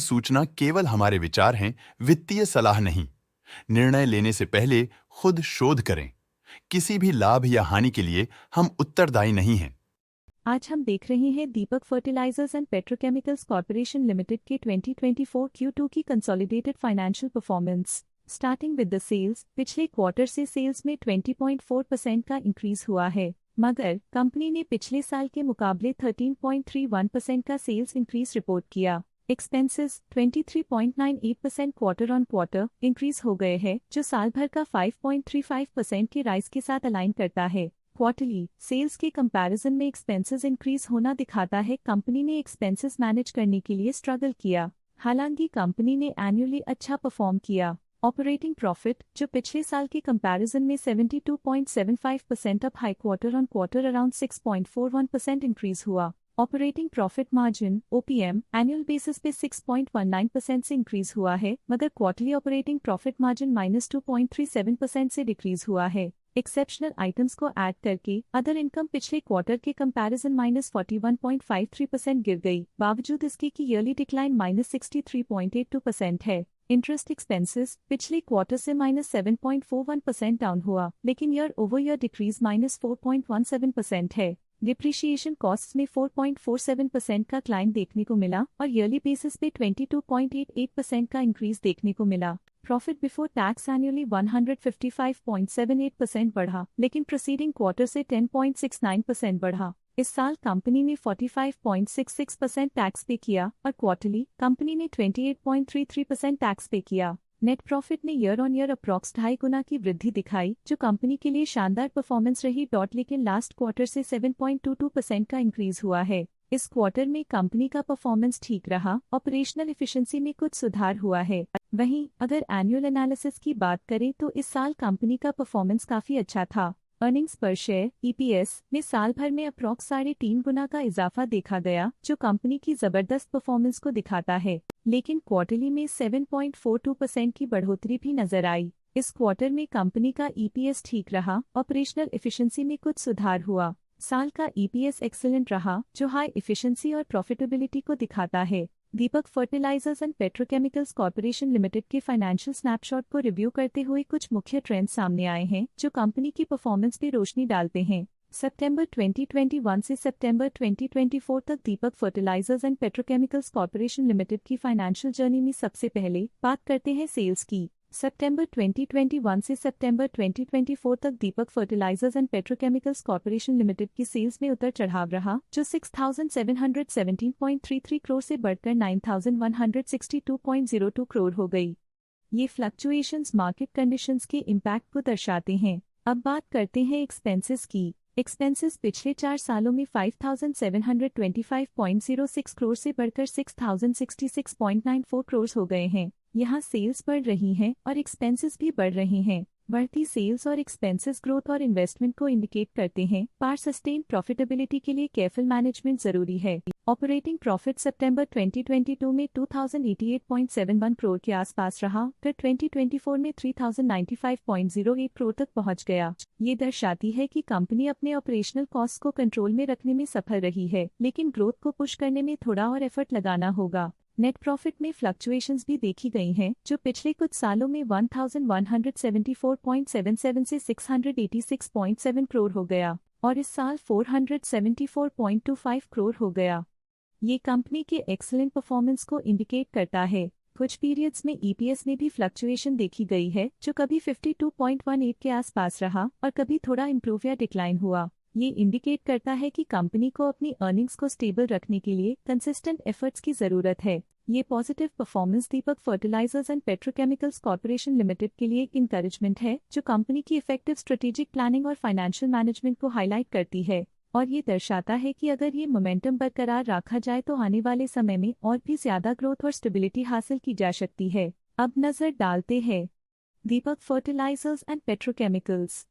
सूचना केवल हमारे विचार हैं, वित्तीय सलाह नहीं। निर्णय लेने से पहले खुद शोध करें। किसी भी लाभ या हानि के लिए हम उत्तरदायी नहीं हैं। आज हम देख रहे हैं Deepak fertilisers and petrochemicals corporation limited के 2024 Q2 की consolidated financial performance. Starting with the sales, पिछले क्वार्टर से सेल्स में 20.4% का इंक्रीज हुआ है, मगर कंपनी ने पिछले साल के मुकाबले 13.31% का सेल्स इंक्रीज रिपोर्ट किया। Expenses 23.98% quarter on quarter increase हो गए हैं, जो साल भर का 5.35% के राइज के साथ अलाइन करता है। क्वार्टरली सेल्स के कंपैरिजन में एक्सपेंसेस इंक्रीज होना दिखाता है कंपनी ने एक्सपेंसेस मैनेज करने के लिए स्ट्रगल किया। हालांकि कंपनी ने एनुअली अच्छा परफॉर्म किया। ऑपरेटिंग प्रॉफिट, जो पिछले साल के कंपैरिजन में 72.75% up high quarter on quarter around 6.41% increase हुआ। Operating profit margin OPM annual basis पे 6.19% से इंक्रीज हुआ है, मगर क्वार्टरली ऑपरेटिंग प्रॉफिट मार्जिन -2.37% से डिक्रीज हुआ है। एक्सेप्शनल आइटम्स को ऐड करके अदर इनकम पिछले क्वार्टर के कंपैरिजन -41.53% गिर गई, बावजूद इसके कि ईयरली डिक्लाइन -63.82% है। इंटरेस्ट एक्सपेंसेस पिछले क्वार्टर से -7.41% डाउन हुआ, लेकिन ईयर ओवर ईयर डिक्रीज -4.17% है। डिप्रिशिएशन कॉस्ट्स में 4.47% का क्लाइन देखने को मिला और ईयरली बेसिस पे 22.88% का इंक्रीज देखने को मिला। प्रॉफिट बिफोर टैक्स एनुअली 155.78% बढ़ा, लेकिन प्रीसीडिंग क्वार्टर से 10.69% बढ़ा। इस साल कंपनी ने 45.66% टैक्स पे किया और क्वार्टरली कंपनी ने 28.33% टैक्स पे किया। नेट प्रॉफिट ने ईयर ऑन ईयर अप्रॉक्स 2.5 गुना की वृद्धि दिखाई, जो कंपनी के लिए शानदार परफॉर्मेंस रही। लेकिन लास्ट क्वार्टर से 7.22% का इंक्रीज हुआ है। इस क्वार्टर में कंपनी का परफॉर्मेंस ठीक रहा, ऑपरेशनल एफिशिएंसी में कुछ सुधार हुआ है। वहीं अगर एनुअल एनालिसिस की बात करें तो इस साल कंपनी का परफॉर्मेंस काफी अच्छा था। अर्निंग्स पर शेयर EPS में साल भर में अप्रॉक्स 3.5 गुना का इजाफा देखा गया, जो कंपनी की जबरदस्त परफॉर्मेंस को दिखाता है। लेकिन क्वार्टरली में 7.42% की बढ़ोतरी भी नजर आई। इस क्वार्टर में कंपनी का EPS ठीक रहा, ऑपरेशनल एफिशिएंसी में कुछ सुधार हुआ। साल का EPS एक्सीलेंट रहा, जो हाई एफिशिएंसी और प्रॉफिटेबिलिटी को दिखाता है। Deepak fertilisers and petrochemicals corporation limited के फाइनेंशियल स्नैपशॉट को रिव्यू करते हुए कुछ मुख्य ट्रेंड्स सामने आए हैं, जो कंपनी की परफॉर्मेंस पे रोशनी डालते हैं। सितंबर 2021 से सितंबर 2024 तक Deepak fertilisers and petrochemicals corporation limited की फाइनेंशियल जर्नी में सबसे पहले बात करते हैं सेल्स की। सितंबर 2021 से सितंबर 2024 तक Deepak fertilisers and petrochemicals corporation limited की सेल्स में उतर चढ़ाव रहा, जो 6,717.33 करोड़ से बढ़कर 9,162.02 करोड़ हो गई। ये फ्लक्चुएशंस मार्केट कंडीशंस के इम्पैक्ट को दर्शाते हैं। अब बात करते हैं एक्सपेंसेस की। एक्सपेंसेस पिछले 4 सालों में 5,725.06 करोड़ से बढ़कर 6,066.94 करोड़ हो गए हैं। यहाँ सेल्स बढ़ रही हैं और एक्सपेंसेस भी बढ़ रहे हैं। बढ़ती सेल्स और एक्सपेंसेस ग्रोथ और इन्वेस्टमेंट को इंडिकेट करते हैं, पर सस्टेन प्रॉफिटेबिलिटी के लिए केयरफुल मैनेजमेंट जरूरी है। ऑपरेटिंग प्रॉफिट सितंबर 2022 में 2,088.71 करोड़ के आसपास रहा, फिर 2024 में 3,095.08 करोड़ तक पहुंच गया। ये दर्शाती है कि कंपनी अपने ऑपरेशनल कॉस्ट को कंट्रोल में रखने में सफल रही है, लेकिन ग्रोथ को पुश करने में थोड़ा और एफर्ट लगाना होगा। नेट प्रॉफिट में फ्लक्चुएशंस भी देखी गई हैं, जो पिछले कुछ सालों में 1,174.77 से 686.7 करोड़ हो गया और इस साल 474.25 करोड़ हो गया। ये कंपनी के एक्सीलेंट परफॉर्मेंस को इंडिकेट करता है। कुछ पीरियड्स में EPS में भी फ्लक्चुएशन देखी गई है, जो कभी 52.18 के आसपास रहा और कभी थोड़ा इम्प्रूव या डिक्लाइन हुआ। ये इंडिकेट करता है कि कंपनी को अपनी अर्निंग्स को स्टेबल रखने के लिए कंसिस्टेंट एफर्ट्स की जरूरत है। ये positive performance Deepak fertilisers and petrochemicals corporation limited के लिए एक इंकरेजमेंट है, जो कंपनी की इफेक्टिव स्ट्रेटेजिक प्लानिंग और फाइनेंशियल मैनेजमेंट को हाईलाइट करती है। और ये दर्शाता है कि अगर ये मोमेंटम बरकरार रखा जाए तो आने वाले समय में और भी ज्यादा ग्रोथ और स्टेबिलिटी हासिल की जा सकती है। अब नजर डालते हैं दीपक फर्टिलाइजर्स एंड पेट्रोकेमिकल्स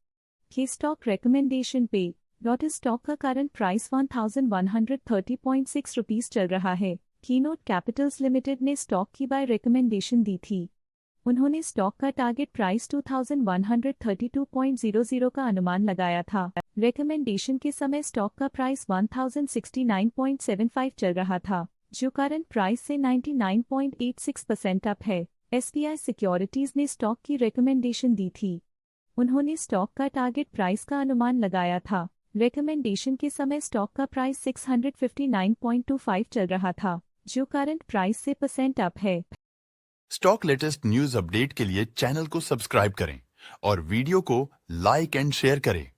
के स्टॉक रिकमेंडेशन पे। स्टॉक का करंट प्राइस 1,130.6 रुपीस चल रहा है। कीनोट कैपिटल्स लिमिटेड ने स्टॉक की बाय रिकमेंडेशन दी थी। उन्होंने स्टॉक का टारगेट प्राइस 2,132.00 का अनुमान लगाया था। रिकमेंडेशन के समय स्टॉक का प्राइस 1,069.75 चल रहा था। जो करंट प्राइस से 99.86% अप है। SBI सिक्योरिटीज ने स्टॉक की रिकमेंडेशन दी थी। उन्होंने स्टॉक का टारगेट प्राइस का अनुमान लगाया था। रिकमेंडेशन के समय स्टॉक का प्राइस 659.25 चल रहा था, जो करंट प्राइस से % अप है। स्टॉक लेटेस्ट न्यूज अपडेट के लिए चैनल को सब्सक्राइब करें और वीडियो को लाइक एंड शेयर करें।